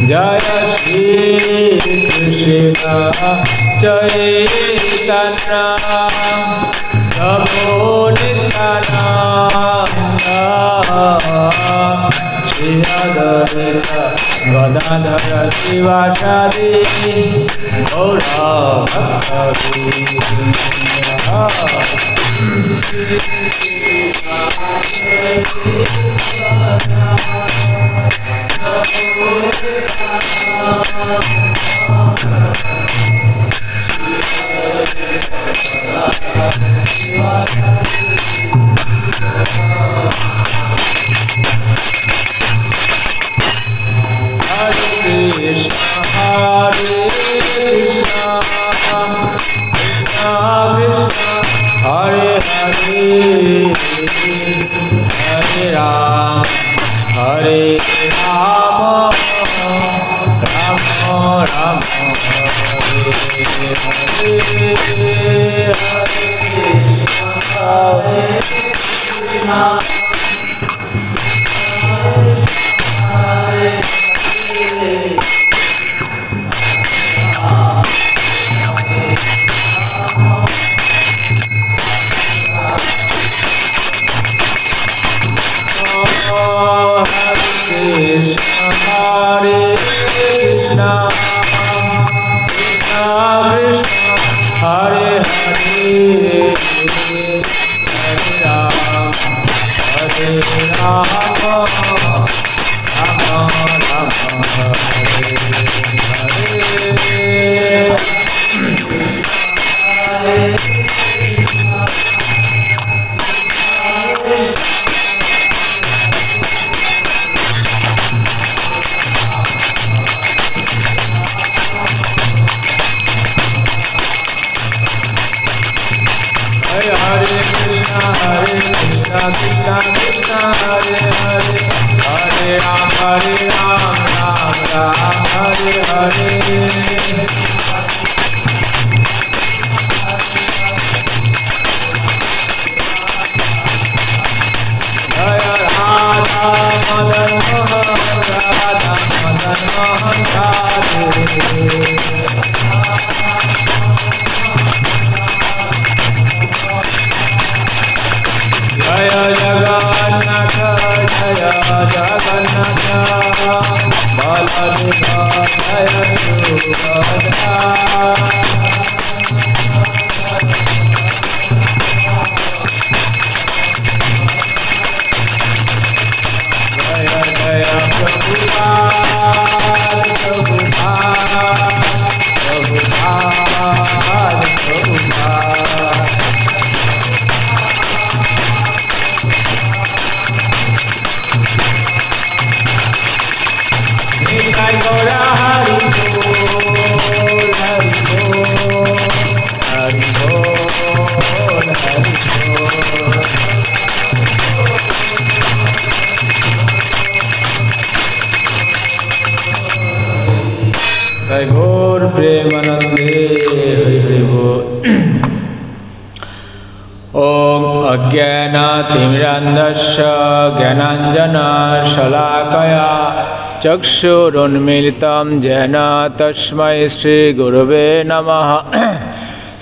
जय श्री कृष्ण चैतन्य प्रभु नित्यानंद श्री अद्वैत गदाधर शिवासादि गौर चक्षुरुन्मीलितं येन तस्मै श्रीगुरुवे नमः।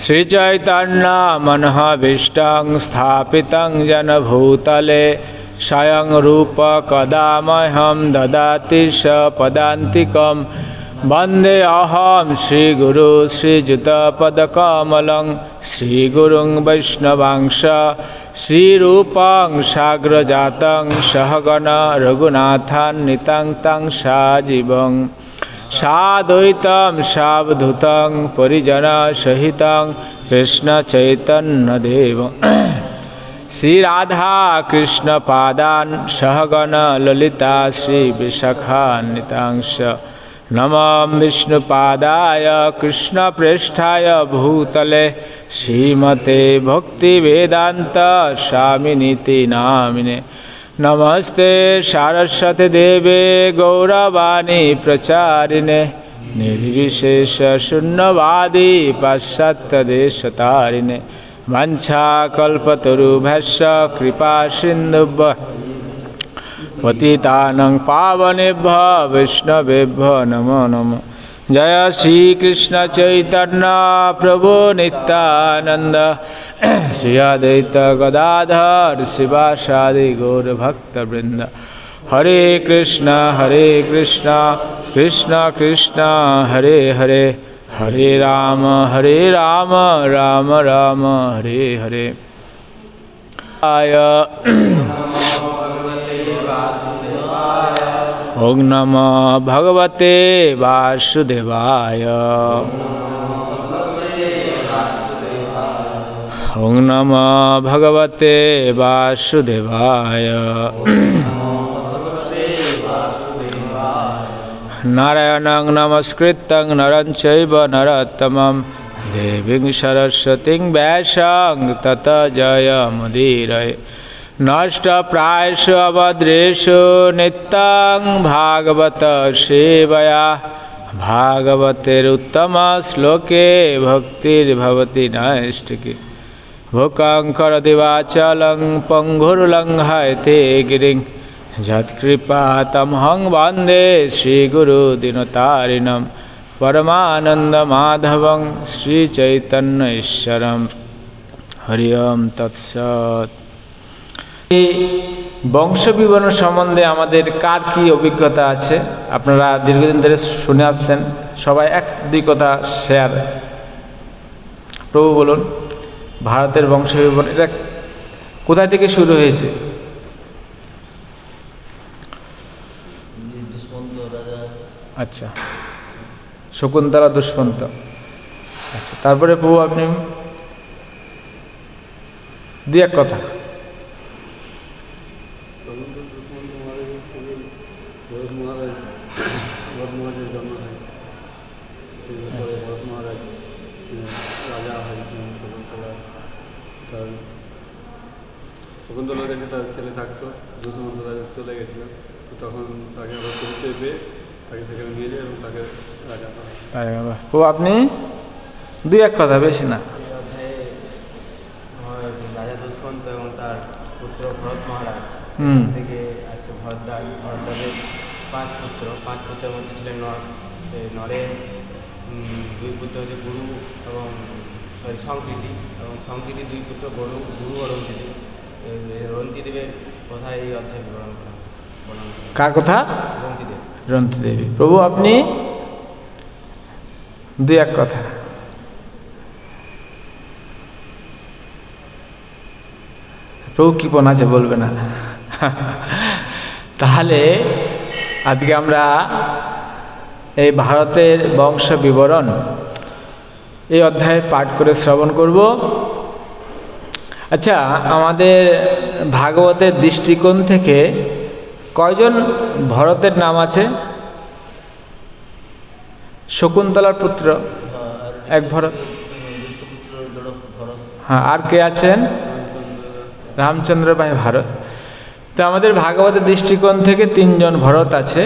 श्रीचैतन्यमनःभीष्टं स्थापितं येन भूतले स्वयं रूप कदा मह्यं ददाति स पदान्तिकं। वन्देऽहं श्रीगुरु श्रीयुतपदकमलं श्रीगुरुं वैष्णवांश श्रीरूपं साग्रजातं सहगण रघुनाथान्वितं तं सजीवं साद्वैतं सावधूतं परिजनसहितं कृष्णचैतन्यदेवं श्रीराधा कृष्णपादान् सहगण ललिता श्रीविशाखान्वितांश। नमो विष्णुपादाय कृष्णप्रेष्ठाय भूतले श्रीमते भक्तिवेदांत स्वामिनीति नामिने। नमस्ते सारस्वती देवे गौरवाणी प्रचारिणे निर्विशेष शून्यवादी पाश्चात्यदेशतारिणे वंशाकल्पतरुभ्यश्च कृपा सिन्धुभ्यः पतितानां पावनेभ्यो वैष्णवेभ्यो नमो नमः। जय श्री कृष्ण चैतन्य प्रभु नित्यानंद श्री अद्वैत गदाधर शिवासादि गौर भक्तवृंद। हरे कृष्ण कृष्ण कृष्ण हरे हरे, हरे राम राम राम हरे हरे। ओम नमो भगवते वासुदेवाय। ओम नमो भगवते वासुदेवाय। नारायणं नमस्कृतं नरं चैव नरोत्तमं देवीं सरस्वतीं व्यासं ततो जयमुदीरये। नष्टप्रायेषु अभद्रेषु नित्यं भागवत सेवया भागवतेरुत्तमश्लोके भक्तिर्भवति नैष्टिकी। भूकं करोति वाचालं पङ्गुर्लङ्घयते गिरिं यत्कृपातमहं वन्दे श्रीगुरुदीनतारिणं परमानन्दमाधवं श्रीचैतन्यईश्वरं। हरि ओम तत्सत्। বংশ বিবরণ সম্বন্ধে আমাদের কার কি অভিজ্ঞতা আছে? আপনারা দীর্ঘদিন ধরে শুনে আসছেন, সবাই এক দুই কথা শেয়ার। প্রভু বলুন, ভারতের বংশ বিবরণ এটা কোথায় থেকে শুরু হয়েছে? আচ্ছা, শকুন্তলা দুষ্মন্ত। আচ্ছা, তারপরে প্রভু আপনি দুই এক কথা। শকুন্তলার কাছে তার ছেলে থাকতো, দুষ্মন্ত রাজা চলে গেছিল, তখন তাকে আবার পরিচয় পেয়ে তাকে সেখানে নিয়ে যায় এবং তাকে রাজা হয়। ও আপনি দুই এক কথা, বেশি না। রাজা দুষ্মন্ত এবং তার পুত্র ভরত মহারাজ থেকে আসছে ভরদ্বাজের পাঁচ পুত্রের মধ্যে ছিলেন নরের দুই পুত্র হচ্ছে গুরু এবং সংকৃতি, এবং সংকৃতি দুই পুত্র গুরু ও রন্তিদেব। রন্তিদেবের কথা এই অধ্যায় বিবরণ করা। কার কথা? রন্তিদেব। রন্তিদেবী। প্রভু আপনি দুই এক কথা। প্রভু কি পণ আছে বলবে না। তাহলে আজকে আমরা এই ভারতের বংশ বিবরণ এই অধ্যায়ে পাঠ করে শ্রবণ করব। আচ্ছা, আমাদের ভাগবতের দৃষ্টিকোণ থেকে কয়জন ভরতের নাম আছে? শকুন্তলার পুত্র এক ভরত। হ্যাঁ, আর কে আছেন? রামচন্দ্র ভাই ভারত। তো আমাদের ভাগবতের দৃষ্টিকোণ থেকে তিনজন ভরত আছে।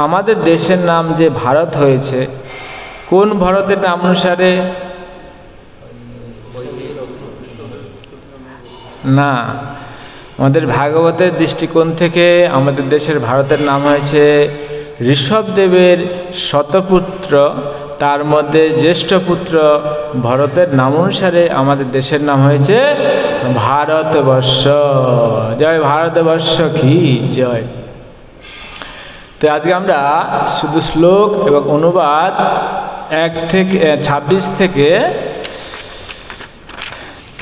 আমাদের দেশের নাম যে ভারত হয়েছে, কোন ভরতের নাম অনুসারে? না, আমাদের ভাগবতের দৃষ্টিকোণ থেকে আমাদের দেশের ভারতের নাম হয়েছে ঋষভদেবের শতপুত্র, তার মধ্যে জ্যেষ্ঠ পুত্র ভরতের নাম অনুসারে আমাদের দেশের নাম হয়েছে ভারতবর্ষ। জয় ভারতবর্ষ কি জয়। তো আজকে আমরা শুধু শ্লোক এবং অনুবাদ 26 থেকে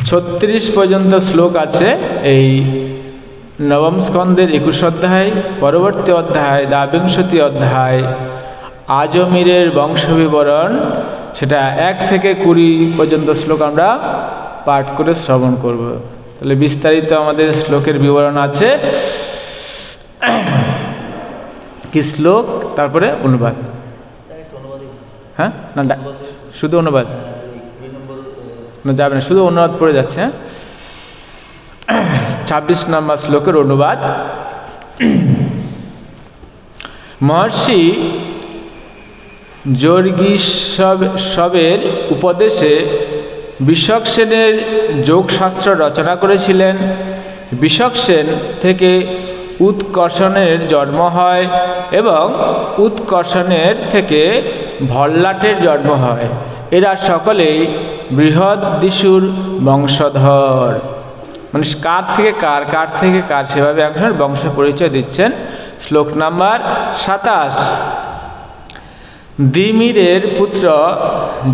36 পর্যন্ত শ্লোক আছে এই নবম স্কন্ধের 21 অধ্যায়, পরবর্তী অধ্যায় দ্বাবিংশতি অধ্যায় আজমিরের বংশ বিবরণ, সেটা 1 থেকে 20 পর্যন্ত শ্লোক আমরা পাঠ করে শ্রবণ করব। তাহলে বিস্তারিত আমাদের শ্লোকের বিবরণ আছে, কি শ্লোক তারপরে অনুবাদ। হ্যাঁ, না শুধু অনুবাদ না, যাবে না, শুধু অনুবাদ পড়ে যাচ্ছে। 26 নম্বর শ্লোকের অনুবাদ। মহর্ষি যোগীশ্বরের উপদেশে বিশক সেনের যোগশাস্ত্র রচনা করেছিলেন। বিশক সেন থেকে উৎকর্ষণের জন্ম হয় এবং উৎকর্ষণের থেকে ভল্লাটের জন্ম হয়। এরা সকলেই বৃহদ্দিশুর বংশধর। মানে কার থেকে কার, কার থেকে কার, সেভাবে একজন বংশ পরিচয় দিচ্ছেন। শ্লোক নাম্বার 27। দ্বিমিরের পুত্র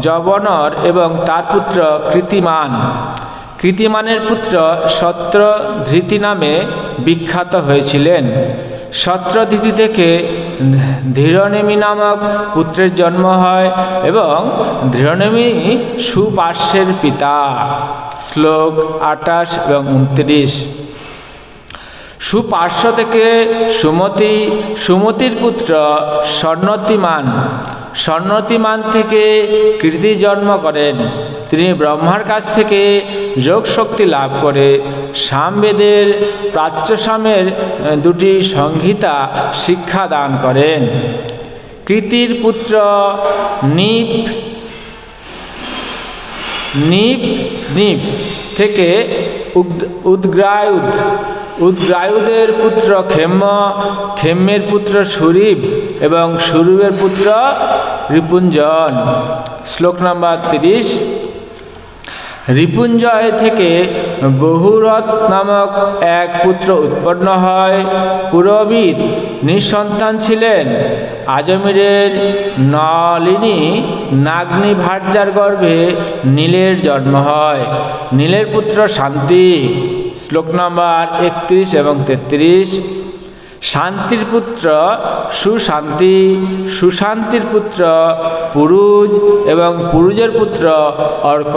যবনর এবং তার পুত্র কৃতিমান, কৃতিমানের পুত্র সত্যধৃতি নামে বিখ্যাত হয়েছিলেন। সত্যধৃতি থেকে ধীরনেমি নামক পুত্রের জন্ম হয় এবং ধীরনেমি সুপার্শ্বের পিতা। শ্লোক 28 এবং 29। সুপার্শ্ব থেকে সুমতি, সুমতির পুত্র স্বর্ণতিমান, স্বর্ণতিমান থেকে কৃতি জন্ম করেন। তিনি ব্রহ্মার কাছ থেকে যোগ শক্তি লাভ করে সামবেদের প্রাচ্যসামের দুটি সংহিতা শিক্ষা দান করেন। কৃতির পুত্র নিপ থেকে উদ্গ্রায়ুধ, উদ্গ্রায়ুধের পুত্র ক্ষেম্য, ক্ষেম্যের পুত্র সুরীব এবং সুরীবের পুত্র রিপুঞ্জন। শ্লোক নাম্বার 30। রিপুঞ্জয় থেকে বহুরথ নামক এক পুত্র উৎপন্ন হয়। পুরবীর নিঃসন্তান ছিলেন। আজমিরের নলিনী নাগ্নি ভার্যার গর্ভে নীলের জন্ম হয়। নীলের পুত্র শান্তি। শ্লোক নাম্বার 31 এবং 33। শান্তির পুত্র সুশান্তি, সুশান্তির পুত্র পুরুজ এবং পুরুজের পুত্র অর্ক।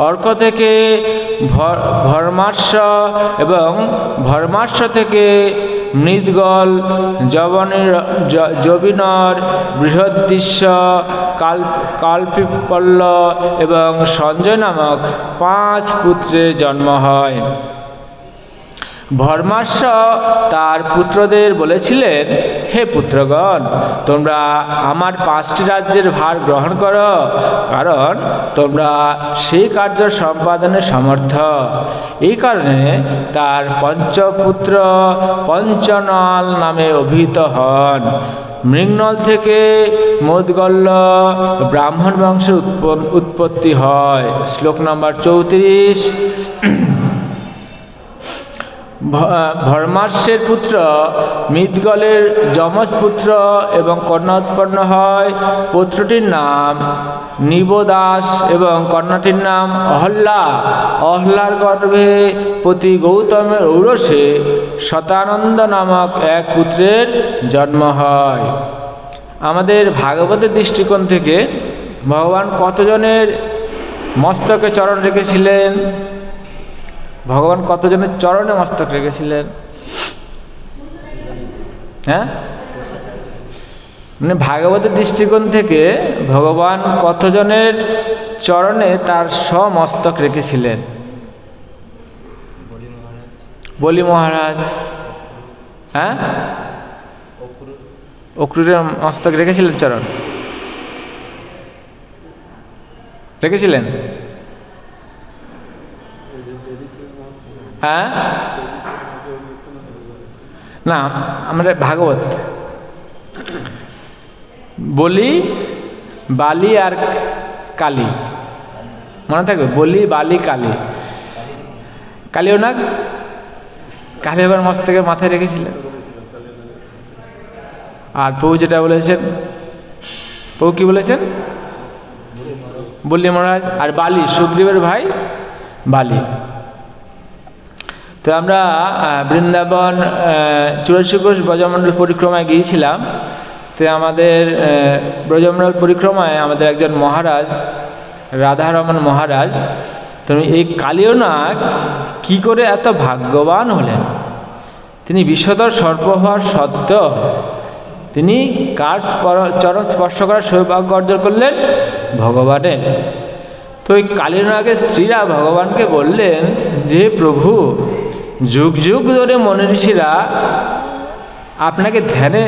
অর্ক থেকে ভর্মাশ্ব এবং ভর্মাশ্ব থেকে মৃদগল, জবিনর, বৃহদ্দিশ্য, কালপিপল্ল এবং সঞ্জয় নামক 5 পুত্রের জন্ম হয়। ভর্মাশ্ব তার পুত্রদের বলেছিলেন, হে পুত্রগণ, তোমরা আমার 5টি রাজ্যের ভার গ্রহণ করো, কারণ তোমরা সেই কার্য সম্পাদনে সমর্থ। এই কারণে তার পঞ্চপুত্র পঞ্চনল নামে অভিহিত হন। মৃগনল থেকে মোদগল্য ব্রাহ্মণ বংশের উৎপত্তি হয়। শ্লোক নম্বর 34। ভর্মাশ্বের পুত্র মৃদগলের যমজ পুত্র এবং কন্যা উৎপন্ন হয়। পুত্রটির নাম নিবোদাস এবং কন্যাটির নাম অহল্যা। অহল্যার গর্ভে পতি গৌতমের ঔরসে শতানন্দ নামক এক পুত্রের জন্ম হয়। আমাদের ভাগবতের দৃষ্টিকোণ থেকে ভগবান কতজনের মস্তকে চরণ রেখেছিলেন? ভগবান কতজনের চরণে মস্তক রেখেছিলেন? হ্যাঁ, মানে ভাগবতের দৃষ্টিকোণ থেকে ভগবান কতজনের চরণে তার স্বমস্তক রেখেছিলেন? বলি মহারাজ, হ্যাঁ, অক্রুরের মস্তক রেখেছিলেন, চরণ রেখেছিলেন। হ্যাঁ, না, আমরা ভাগবত বলি, বালি আর কালী, মনে থাকবে, বলি, বালি, কালী। কালীও না, কালী এবার মস্তকে মাথায় রেখেছিলেন। আর প্রভু যেটা বলেছেন, প্রভু কি বলেছেন? বলি মহারাজ। আর বালি, সুগ্রীবের ভাই বালি। তো আমরা বৃন্দাবন 84 কোষ ব্রজমণ্ডল পরিক্রমায় গিয়েছিলাম। তো আমাদের ব্রজমণ্ডল পরিক্রমায় আমাদের একজন মহারাজ, রাধারমণ মহারাজ, তো এই কালীয়নাগ কি করে এত ভাগ্যবান হলেন? তিনি বিষধর সর্প হওয়ার সত্ত্বেও তিনি কার চরণ স্পর্শ করার সৌভাগ্য অর্জন করলেন? ভগবানের। তো ওই কালীয়নাগের স্ত্রীরা ভগবানকে বললেন যে, প্রভু, যুগ যুগ ধরে মনি ঋষিরা আপনাকে ধ্যানে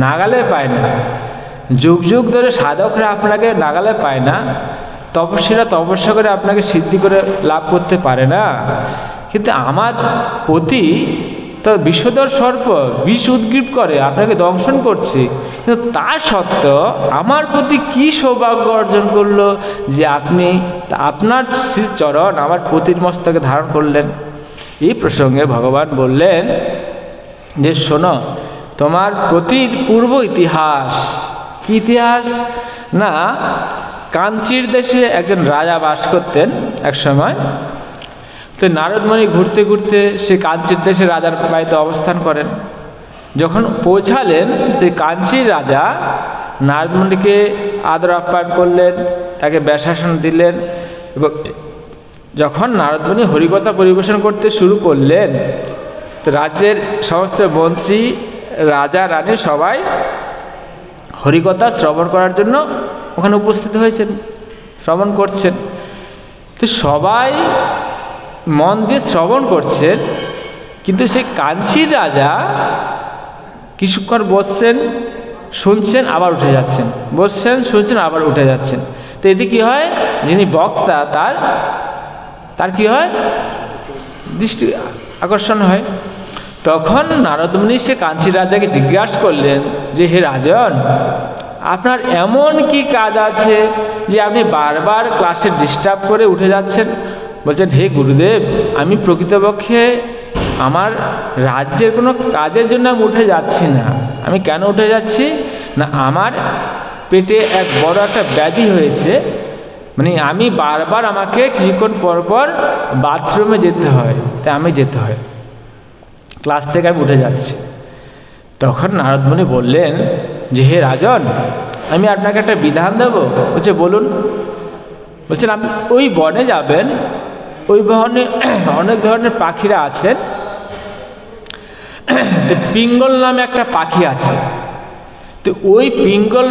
নাগালে পায় না, যুগ যুগ ধরে সাধকরা আপনাকে নাগালে পায় না, তপস্বীরা তপস্যা করে আপনাকে সিদ্ধি করে লাভ করতে পারে না, কিন্তু আমার প্রতি তো বিষধর সর্প বিষ উদ্গীপ করে আপনাকে দংশন করছে, কিন্তু তা সত্ত্বেও আমার প্রতি কি সৌভাগ্য অর্জন করলো যে আপনি আপনার শ্রীচরণ আমার পতির মস্তকে ধারণ করলেন। এই প্রসঙ্গে ভগবান বললেন যে শোনো, তোমার প্রতির পূর্ব ইতিহাস। কি ইতিহাস? না, কাঞ্চির দেশে একজন রাজা বাস করতেন এক সময়। তো নারদমণি ঘুরতে ঘুরতে সে কাঞ্চির দেশে রাজার বাড়িতে অবস্থান করেন। যখন পৌঁছালেন যে কাঞ্চির রাজা নারদমণিকে আদর আপ্যায়ন করলেন, তাকে ব্যাসাসন দিলেন, এবং যখন নারদমণি হরিকথা পরিবেশন করতে শুরু করলেন, তো রাজ্যের সমস্ত মন্ত্রী, রাজা, রানী সবাই হরিকথা শ্রবণ করার জন্য ওখানে উপস্থিত হয়েছেন, শ্রবণ করছেন। তো সবাই মন দিয়ে শ্রবণ করছেন, কিন্তু সেই কাঞ্চির রাজা কিছুক্ষণ বসছেন, শুনছেন, আবার উঠে যাচ্ছেন, বসছেন, শুনছেন, আবার উঠে যাচ্ছেন। তো এতে কী হয়, যিনি বক্তা তার কি হয়, দৃষ্টি আকর্ষণ হয়। তখন নারদমুনি সে কাঞ্চির রাজাকে জিজ্ঞাসা করলেন যে হে রাজন, আপনার এমন কি কাজ আছে যে আপনি বারবার ক্লাসে ডিস্টার্ব করে উঠে যাচ্ছেন? বলছেন, হে গুরুদেব, আমি প্রকৃতপক্ষে আমার রাজ্যের কোনো কাজের জন্য আমি উঠে যাচ্ছি না। আমি কেন উঠে যাচ্ছি না, আমার পেটে এক বড় একটা ব্যাধি হয়েছে, মানে আমি বারবার আমাকে কিছুক্ষণ পর পর বাথরুমে যেতে হয়, তাই আমি যেতে হয়, ক্লাস থেকে আমি উঠে যাচ্ছি। তখন নারদমুনি বললেন যে হে রাজন, আমি আপনাকে একটা বিধান দেব। বলছে, বলুন। বলছেন, আপনি ওই বনে যাবেন, ওই বনে অনেক ধরনের পাখিরা আছেন, তো পিঙ্গল নামে একটা পাখি আছে। তো ওই পিঙ্গল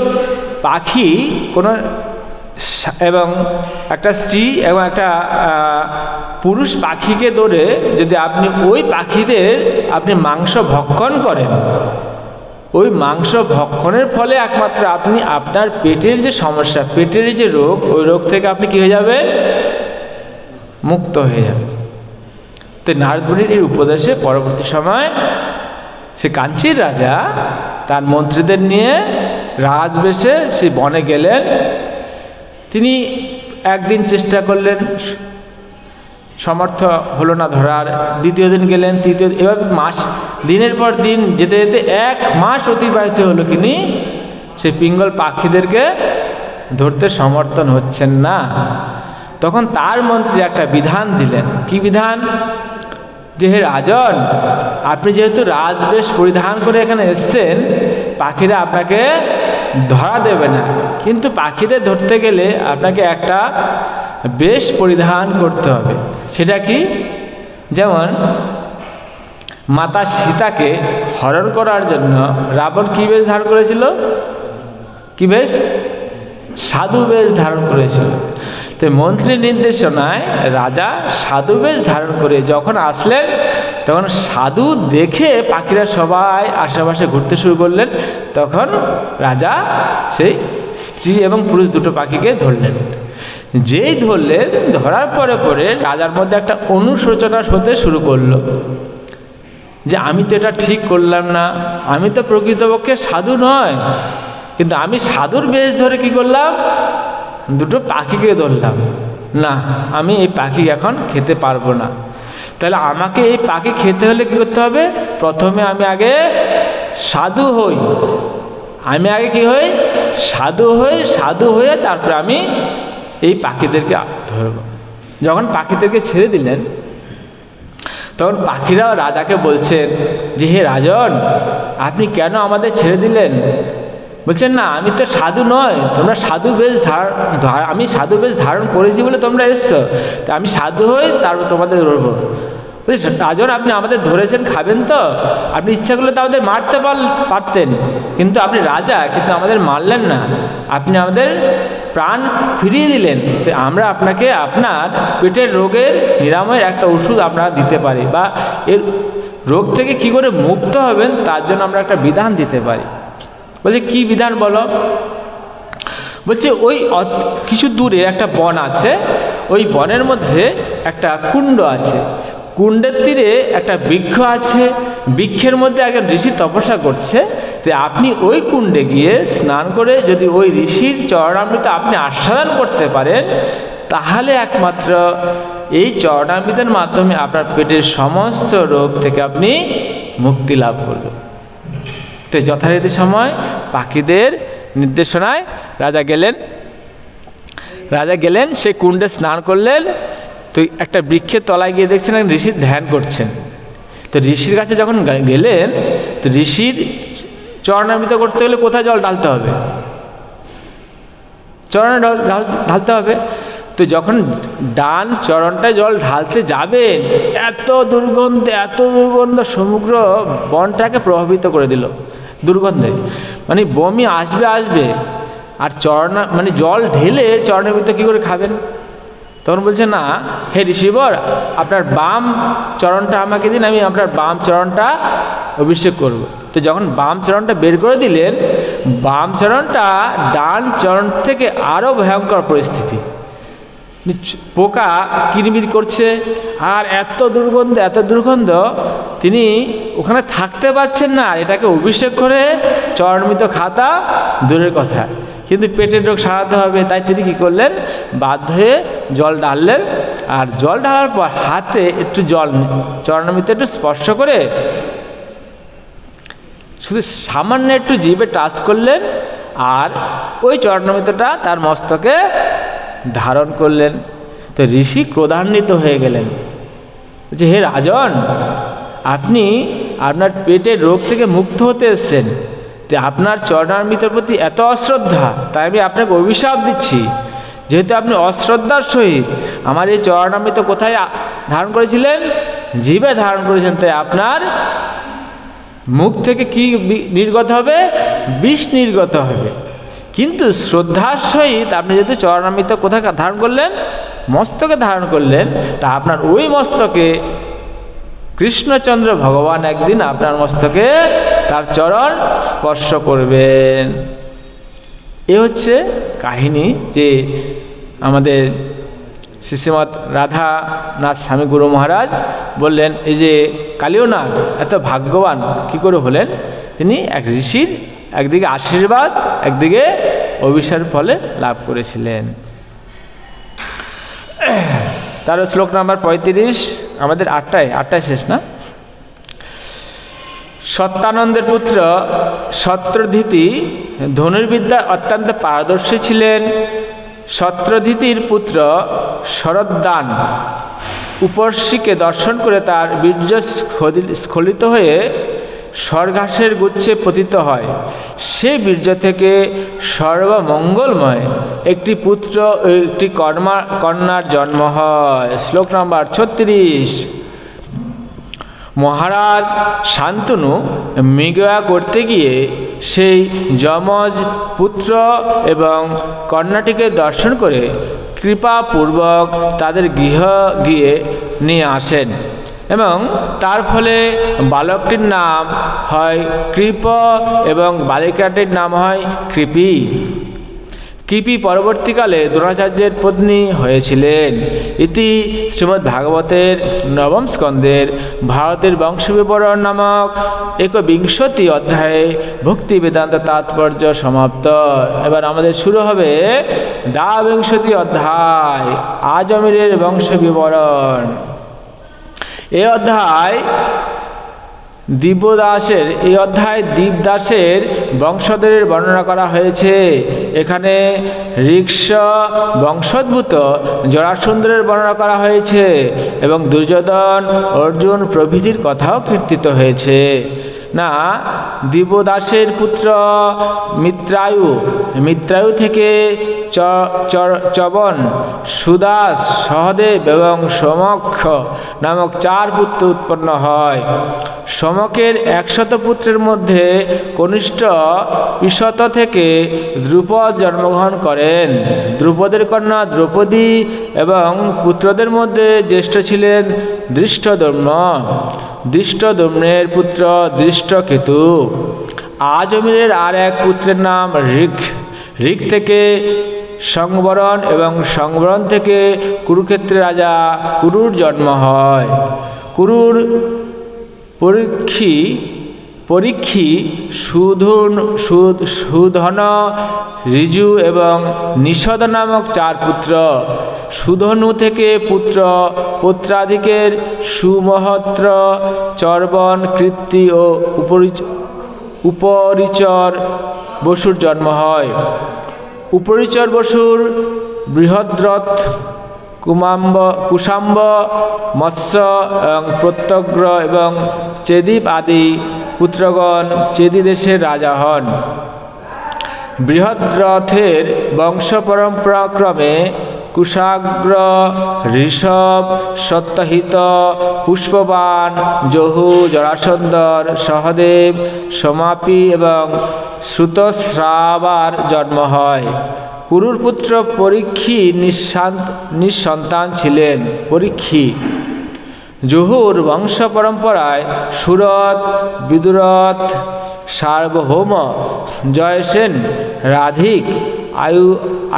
পাখি কোনো এবং একটা স্ত্রী এবং একটা পুরুষ পাখিকে ধরে যদি আপনি ওই পাখিদের আপনি মাংস ভক্ষণ করেন, ওই মাংস ভক্ষণের ফলে একমাত্র আপনি আপনার পেটের যে সমস্যা, পেটের যে রোগ, ওই রোগ থেকে আপনি কী হয়ে যাবেন, মুক্ত হয়ে যাবেন। তো নারদমুনির এই উপদেশে পরবর্তী সময় সে কাঞ্চির রাজা তার মন্ত্রীদের নিয়ে রাজবেশে সে বনে গেলেন। তিনি একদিন চেষ্টা করলেন, সমর্থ হলো না ধরার, দ্বিতীয় দিন গেলেন, তৃতীয়, এভাবে দিনের পর দিন যেতে যেতে 1 মাস অতিবাহিত হলো, তিনি সে পিঙ্গল পাখিদেরকে ধরতে সমর্থন হচ্ছেন না। তখন তার মন্ত্রী একটা বিধান দিলেন। কি বিধান? যে হে রাজন, আপনি যেহেতু রাজবেশ পরিধান করে এখানে এসছেন, পাখিরা আপনাকে ধরা দেবে না, কিন্তু পাখিদের ধরতে গেলে আপনাকে একটা বেশ পরিধান করতে হবে। সেটা কি? যেমন মাতা সীতাকে হরণ করার জন্য রাবণ কি বেশ ধারণ করেছিল? কি বেশ? সাধু বেশ ধারণ করেছিল। তো মন্ত্রীর নির্দেশনায় রাজা সাধু বেশ ধারণ করে যখন আসলেন, তখন সাধু দেখে পাখিরা সবাই আশেপাশে ঘুরতে শুরু করলেন। তখন রাজা সেই স্ত্রী এবং পুরুষ দুটো পাখিকে ধরলেন। যেই ধরলেন, ধরার পরে পরে রাজার মধ্যে একটা অনুশোচনা হতে শুরু করলো যে আমি তো এটা ঠিক করলাম না, আমি তো প্রকৃতপক্ষে সাধু নয়, কিন্তু আমি সাধুর বেশ ধরে কি করলাম, দুটো পাখিকে ধরলাম। না, আমি এই পাখি এখন খেতে পারবো না। তাহলে আমাকে এই পাখি খেতে হলে কী করতে হবে? প্রথমে আমি আগে সাধু হই। আমি আগে কি হই? সাধু হই। সাধু হয়ে তারপরে আমি এই পাখিদেরকে ধরব। যখন পাখিদেরকে ছেড়ে দিলেন, তখন পাখিরাও রাজাকে বলছেন যে হে রাজন, আপনি কেন আমাদের ছেড়ে দিলেন? বলছেন, না, আমি তো সাধু নয়, তোমরা সাধু বেশ আমি সাধু বেশ ধারণ করেছি বলে তোমরা এসছো, তা আমি সাধু হই, তারপর তোমাদের ধরবো। বলছি, রাজন, আপনি আমাদের ধরেছেন, খাবেন তো? আপনি ইচ্ছা করলে তো আমাদের মারতে পারতেন, কিন্তু আপনি রাজা, কিন্তু আমাদের মারলেন না, আপনি আমাদের প্রাণ ফিরিয়ে দিলেন, তো আমরা আপনাকে আপনার পেটের রোগের নিরাময়ের একটা ওষুধ আমরা দিতে পারি, বা এর রোগ থেকে কি করে মুক্ত হবেন তার জন্য আমরা একটা বিধান দিতে পারি। বলছে কি বিধান বলো? বলছে ওই কিছু দূরে একটা বন আছে, ওই বনের মধ্যে একটা কুণ্ড আছে, কুণ্ডের তীরে একটা বৃক্ষ আছে, বৃক্ষের মধ্যে একজন ঋষি তপস্যা করছে। তো আপনি ওই কুণ্ডে গিয়ে স্নান করে যদি ওই ঋষির চরণামৃত আপনি আস্বাদন করতে পারেন, তাহলে একমাত্র এই চরণামৃতের মাধ্যমে আপনার পেটের সমস্ত রোগ থেকে আপনি মুক্তি লাভ করবেন। তো যথারীতি সময় পাখিদের নির্দেশনায় রাজা গেলেন, সেই কুণ্ডে স্নান করলেন। তো একটা বৃক্ষের তলায় গিয়ে দেখছেন ঋষি ধ্যান করছেন। তো ঋষির কাছে যখন গেলেন, তো ঋষির চরণামৃত করতে গেলে কোথায় জল ঢালতে হবে? চরণে ঢালতে হবে। তো যখন ডান চরণটায় জল ঢালতে যাবেন, এত দুর্গন্ধ সমগ্র বনটাকে প্রভাবিত করে দিল দুর্গন্ধে, মানে বমি আসবে। আর জল ঢেলে চরণামৃত কী করে খাবেন? তখন বলছে, না হে ঋষিবর, আপনার বাম চরণটা আমাকে দিন, আমি আপনার বাম চরণটা অভিষেক করব। তো যখন বাম চরণটা বের করে দিলেন, বাম চরণটা ডান চরণ থেকে আরও ভয়ঙ্কর পরিস্থিতি, পোকা কিরমির করছে, আর এত দুর্গন্ধ তিনি ওখানে থাকতে পারছেন না। এটাকে অভিষেক করে চরণামৃত খাতা দূরের কথা, কিন্তু পেটের রোগ সারাতে হবে, তাই তিনি কী করলেন, বাধ্য হয়ে জল ঢাললেন। আর জল ঢালার পর হাতে একটু জল চরণামৃত একটু স্পর্শ করে শুধু সামান্য একটু জিভে টাচ করলেন, আর ওই চরণামৃতটা তার মস্তকে ধারণ করলেন। তো ঋষি ক্রোধান্বিত হয়ে গেলেন যে, হে রাজন, আপনি আপনার পেটের রোগ থেকে মুক্ত হতে এসেছেন, তো আপনার চরণামৃতের প্রতি এত অশ্রদ্ধা, তাই আমি আপনাকে অভিশাপ দিচ্ছি। যেহেতু আপনি অশ্রদ্ধার সহিত আমার এই চরণামৃত কোথায় ধারণ করেছিলেন? জিভে ধারণ করেছেন, তাই আপনার মুখ থেকে কি নির্গত হবে? বিষ নির্গত হবে। কিন্তু শ্রদ্ধার সহিত আপনি যদি চরণামৃত কোথায় ধারণ করলেন? মস্তকে ধারণ করলেন, তা আপনার ওই মস্তকে কৃষ্ণচন্দ্র ভগবান একদিন আপনার মস্তকে তার চরণ স্পর্শ করবেন। এ হচ্ছে কাহিনী, যে আমাদের শ্রীশ্রীমৎ রাধানাথ স্বামী গুরু মহারাজ বললেন, এই যে কালীয়নাথ এত ভাগ্যবান কি করে হলেন? তিনি এক ঋষির একদিকে আশীর্বাদ, একদিকে অভিশার ফলে লাভ করেছিলেন। তার শ্লোক নাম্বার 35, আমাদের 8টায় শেষ না? সত্যানন্দের পুত্র সত্রধীতি ধনুর্বিদ্যায় অত্যন্ত পারদর্শী ছিলেন। সত্রধীতির পুত্র শরদ্দান উপর্ষিকে দর্শন করে তার বীর্য স্খলিত হয়ে স্বর্ঘাসের গুচ্ছে পতিত হয়। সেই বীর্য থেকে সর্বমঙ্গলময় একটি পুত্র ও একটি কন্যার জন্ম হয়। শ্লোক নাম্বার 36। মহারাজ শান্তনু মৃগয়া করতে গিয়ে সেই যমজ পুত্র এবং কন্যাটিকে দর্শন করে কৃপাপূর্বক তাদের গৃহ গিয়ে নিয়ে আসেন, এবং তার ফলে বালকটির নাম হয় কৃপ এবং বালিকাটির নাম হয় কৃপি। কৃপি পরবর্তীকালে দ্রোণাচার্যের পত্নী হয়েছিলেন। ইতি শ্রীমদ্ ভাগবতের নবম স্কন্ধের ভারতের বংশবিবরণ নামক 21 অধ্যায়ে ভক্তি বেদান্ত তাৎপর্য সমাপ্ত। এবার আমাদের শুরু হবে 22 অধ্যায়, আজমিরের বংশবিবরণ। এই অধ্যায় দীপদাসের বংশধরের বর্ণনা করা হয়েছে। এখানে ঋক্ষ বংশোদ্ভূত জরাসন্ধের বর্ণনা করা হয়েছে এবং দুর্যোধন, অর্জুন প্রভৃতির কথাও কীর্তিত হয়েছে। না দিবদাসের পুত্র মিত্রায়ু, মিত্রায়ু থেকে চবন, সুদাস, সহদেব এবং সমক্ষ নামক 4 পুত্র উৎপন্ন হয়। সমকের 100 পুত্রের মধ্যে কনিষ্ঠ পিশত থেকে দ্রুপদ জন্মগ্রহণ করেন। দ্রুপদের কন্যা দ্রৌপদী এবং পুত্রদের মধ্যে জ্যেষ্ঠ ছিলেন ধৃষ্টদ্যম্ন। ধৃষ্টদ্যম্নের পুত্র ধৃষ্টকেতু। আজমিরের আর এক পুত্রের নাম ঋক। ঋক থেকে সংবরণ এবং সংবরণ থেকে কুরুক্ষেত্রের রাজা কুরুর জন্ম হয়। কুরুর পরীক্ষী, সুধন, ঋজু এবং নিষদ নামক 4 পুত্র। সুধনু থেকে পৌত্রাধিকের সুমহত্র, চর্বণ, কৃত্তি ও উপরিচর বসুর জন্ম হয়। উপরিচর বসুর বৃহদ্রথ, কুশাম্ব, মৎস্য এবং প্রত্যগ্র এবং চেদিপ আদি পুত্রগণ চেদি দেশের রাজা হন। বৃহদ্রথের বংশ পরম্পরাক্রমে কুশাগ্র, ঋষভ, সত্যহিত, পুষ্পবান, জহু, জরাসন্ধর, সহদেব, সমাপি এবং শ্রুতস্রাবার জন্ম হয়। কুরুর পুত্র পরীক্ষী নিঃসন্তান ছিলেন। পরীক্ষী জহুর বংশ পরম্পরায় সুরত, বিদুরথ, সার্বভৌম, জয়সেন, রাধিক,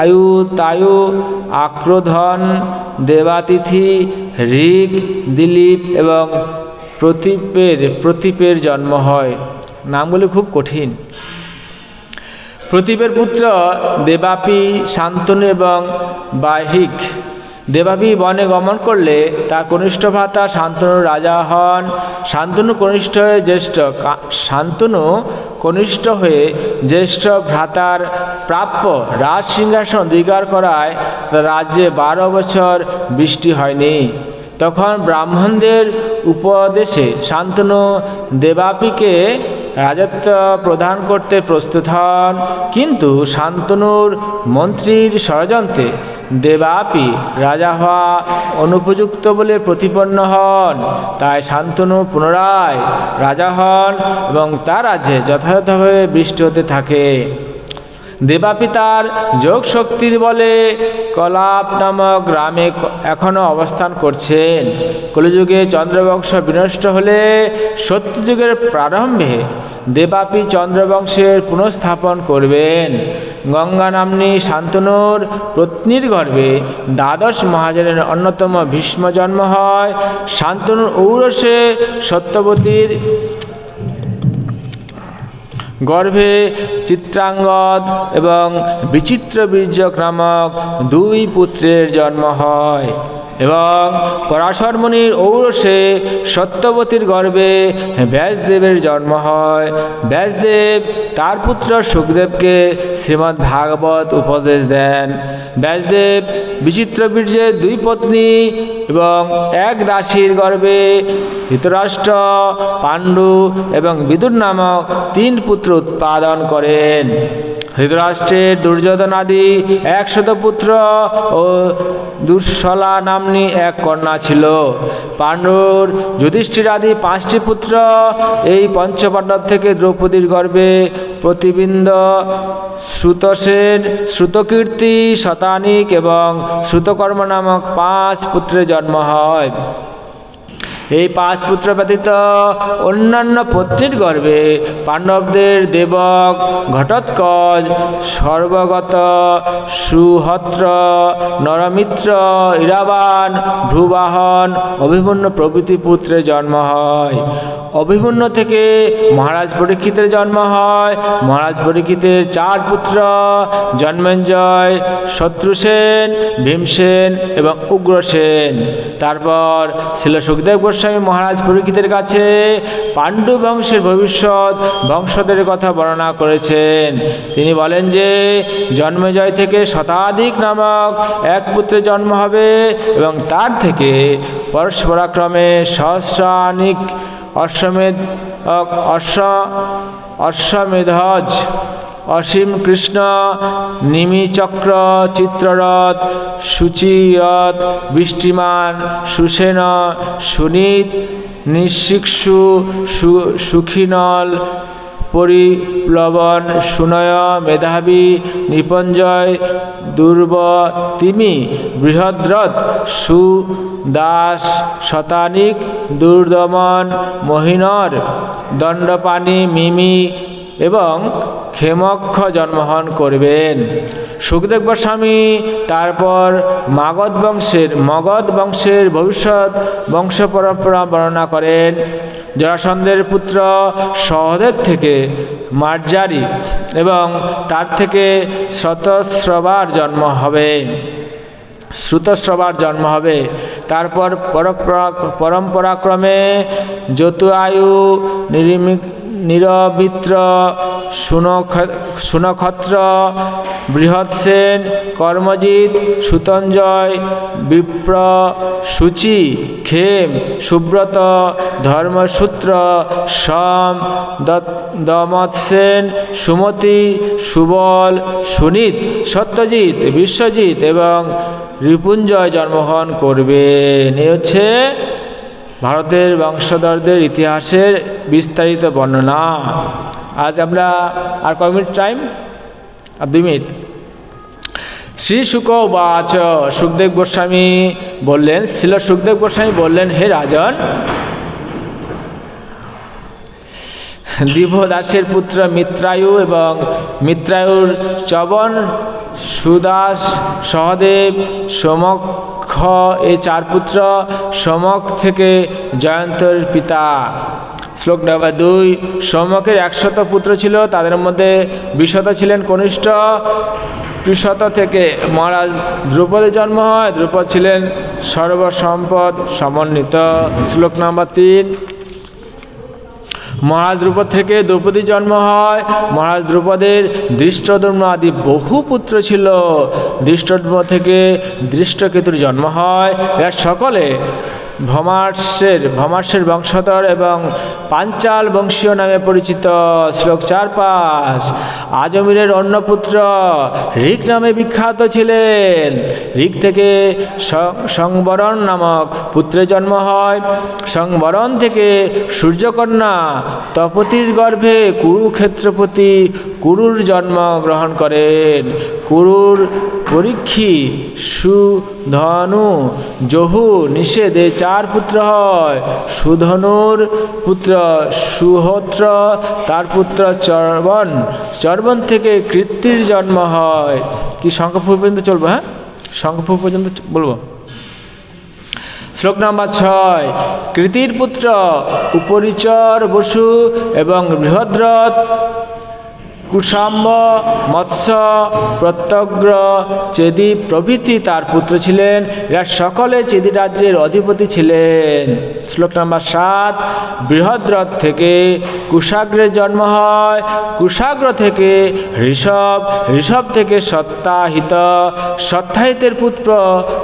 আয়ুতায়ু, আক্রোধন, দেবাতিথি, ঋক, দিলীপ এবং প্রতীপের জন্ম হয়। নামগুলি খুব কঠিন। প্রতীপের পুত্র দেবাপি, শান্তনু এবং বাহিক। দেবাপি বনে গমন করলে তার কনিষ্ঠ ভ্রাতা শান্তনু রাজা হন। শান্তনু কনিষ্ঠ হয়ে জ্যেষ্ঠ ভ্রাতার প্রাপ্য রাজ সিংহাসন অধিকার করায় রাজ্যে 12 বছর বৃষ্টি হয়নি। তখন ব্রাহ্মণদের উপদেশে শান্তনু দেবাপিকে রাজত্ব প্রদান করতে প্রস্তুত হন, কিন্তু শান্তনুর মন্ত্রীর ষড়যন্ত্রে দেবাপি রাজা হওয়া অনুপযুক্ত বলে প্রতিপন্ন হন। তাই শান্তনু পুনরায় রাজা হন এবং তার রাজ্যে যথাযথভাবে বৃষ্টি হতে থাকে। দেবাপি তার যোগ শক্তির বলে কলাপ নামক গ্রামে এখনও অবস্থান করছেন। কলিযুগে চন্দ্রবংশ বিনষ্ট হলে সত্যযুগের প্রারম্ভে দেবাপি চন্দ্রবংশের পুনঃস্থাপন করবেন। গঙ্গা নাম্নী শান্তনুর পত্নীর গর্ভে দ্বাদশ মহাজনের অন্যতম ভীষ্ম জন্ম হয়। শান্তনুর ঔরসে সত্যবতীর গর্ভে চিত্রাঙ্গদ এবং বিচিত্রবীর্যক নামক 2 পুত্রের জন্ম হয় এবং পরাশর মুনির ঔরসে সত্যবতীর গর্ভে ব্যাসদেবের জন্ম হয়। ব্যাসদেব তার পুত্র সুখদেবকে শ্রীমদ্ ভাগবত উপদেশ দেন। ব্যাসদেব বিচিত্রবীর্যের 2 পত্নী এবং 1 দাসীর গর্ভে ধৃতরাষ্ট্র, পাণ্ডু এবং বিদুর নামক 3 পুত্র উৎপাদন করেন। ধৃতরাষ্ট্রের দুর্যোধন আদি 100 পুত্র ও দুঃশলা নাম্নী 1 কন্যা ছিল। পাণ্ডুর যুধিষ্ঠির আদি 5টি পুত্র। এই পঞ্চপাণ্ডব থেকে দ্রৌপদীর গর্ভে প্রতিবিন্দ, শ্রুতসেন, শ্রুতকীর্তি, শতানিক এবং শ্রুতকর্ম নামক 5 পুত্রের জন্ম হয়। এই 5 পুত্র ব্যতীত অন্যান্য পত্নীর গর্ভে পাণ্ডবদের দেবক, ঘটোৎকচ, সর্বগত, সুহত্র, নরমিত্র, ইরাবান, ভ্রুবাহন, অভিমন্যু প্রভৃতি পুত্রের জন্ম হয়। অভিমন্যু থেকে মহারাজ পরীক্ষিতের জন্ম হয়। মহারাজ পরীক্ষিতের 4 পুত্র জন্মেঞ্জয়, শত্রুসেন, ভীমসেন এবং উগ্রসেন। তারপর ছিল সুখদেব গোস্বামী মহারাজ পরীক্ষিতের কাছে পাণ্ডু বংশের ভবিষ্যৎ বংশধরের কথা বর্ণনা করেছেন। তিনি বলেন যে জন্মেজয় থেকে শতাধিক নামক 1 পুত্রের জন্ম হবে এবং তার থেকে পরস্পরাক্রমে সহস্রানিক, অশ্বমেধ অশ্বমেধজ, অসীম কৃষ্ণ, নিমিচক্র, চিত্ররথ, সুচিরথ, বৃষ্টিমান, সুসেন, সুনীত, নিশিক্ষু, সুখিনল, পরিপ্লবন, সুনয়, মেধাবী, নিপঞ্জয়, দুর্ব, তিমি, বৃহদ্রথ, সুদাস, শতানিক, দুর্দমন, মহিনর, দণ্ডপাণি, মিমি এবং ক্ষেমক্ষ জন্মগ্রহণ করবেন। সুখদেব গোস্বামী তারপর মগধ বংশের ভবিষ্যৎ বংশ পরম্পরা বর্ণনা করেন। জরাসন্ধের পুত্র সহদেব থেকে মার্জারি এবং তার থেকে শ্রুতশ্রবার জন্ম হবে। তারপর পরম্পরাক্রমে যতুআয়ু, নিরমিত্র, সুনক্ষত্র, বৃহৎসেন, কর্মজিৎ, সুতঞ্জয়, বিপ্র, সুচি, ক্ষেম, সুব্রত, ধর্মসূত্র, সম, দমৎসেন, সুমতি, সুবল, সুনীত, সত্যজিৎ, বিশ্বজিৎ এবং রিপুঞ্জয় জন্মগ্রহণ করবেন। এ হচ্ছে ভারতের বংশধরদের ইতিহাসের বিস্তারিত বর্ণনা। আজ আমরা আর কয় মিনিট টাইম? আর 2 মিনিট। শ্রী শুক উবাচ, সুখদেব গোস্বামী বললেন, শ্রীল সুখদেব গোস্বামী বললেন, হে রাজন, দিব্যদাসের পুত্র মিত্রায়ু এবং মিত্রায়ুর চবন, সুদাস, সহদেব, সোমক্ষ এই 4 পুত্র। সোমক থেকে জয়ন্তর পিতা। শ্লোক নম্বর 2। সোমকের 100 পুত্র ছিল, তাদের মধ্যে 20 ছিলেন কনিষ্ঠ। 20 থেকে মহারাজ দ্রৌপদীর জন্ম হয়। দ্রৌপদ ছিলেন সর্বসম্পদ সমন্বিত। শ্লোক নম্বর 3। মহারাজ দ্রৌপদ থেকে দ্রৌপদীর জন্ম হয়। মহারাজ দ্রৌপদের ধৃষ্টদ্যুম্ন আদি বহু পুত্র ছিল। ধৃষ্টদ্যুম্ন থেকে ধৃষ্টকেতুর জন্ম হয়। এরা সকলে ভমার্ষের বংশধর এবং পাঞ্চাল বংশীয় নামে পরিচিত। শ্লোক 4-5। আজমিরের অন্য পুত্র ঋক নামে বিখ্যাত ছিলেন। ঋক থেকে সংবরণ নামক পুত্রের জন্ম হয়। সংবরণ থেকে সূর্যকন্যা তপতির গর্ভে কুরুক্ষেত্রপতি কুরুর জন্ম গ্রহণ করেন। কুরুর পরীক্ষী, সুধনু, জহু, নিষেধ এই 4 পুত্র হয়। সুধনুর পুত্র সুহোত্র, তার পুত্র চর্বণ। চর্বণ থেকে কৃত্তির জন্ম হয়। কি শঙ্খপুর পর্যন্ত চলবো? হ্যাঁ, শঙ্খপুর পর্যন্ত বলবো। শ্লোক নম্বর 6। কৃতির পুত্র উপরিচর, বসু এবং বৃহদ্রথ, কুশাম্ব, মৎস্য, প্রত্যগ্র, চেদি প্রভৃতি তার পুত্র ছিলেন। এরা সকলে চেদি রাজ্যের অধিপতি ছিলেন। শ্লোক নম্বর 7। বৃহদ্রথ থেকে কুশাগ্রের জন্ম হয়। কুশাগ্র থেকে ঋষভ, ঋষভ থেকে সত্তাহিত, সত্তাহিতের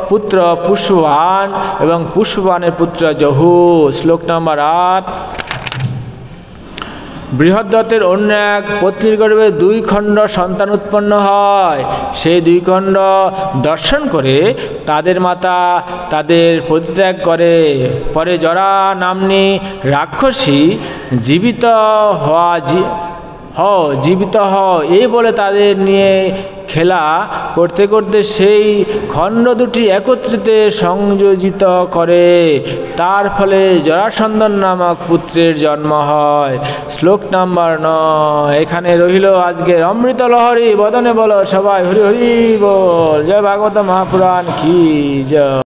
পুত্র পুষ্পবান এবং পুষ্পবানের পুত্র জহু। শ্লোক নম্বর 8। বৃহদ্রথের অন্য এক পত্নীর গর্ভে 2 খণ্ড সন্তান উৎপন্ন হয়। সেই 2 খণ্ড দর্শন করে তাদের মাতা তাদের পরিত্যাগ করে। পরে জরা নাম্নী রাক্ষসী জীবিত হও এই বলে তাদের নিয়ে খেলা করতে করতে সেই খণ্ড 2টি একত্রিত সংযোজিত করে। তার ফলে জরাসন্ধন নামক পুত্রের জন্ম হয়। শ্লোক নাম্বার 9। এখানে রহিল আজকের অমৃত লহরী। বদনে বলো সবাই হরি হরি বল। জয় ভাগবত মহাপুরাণ কি জয়।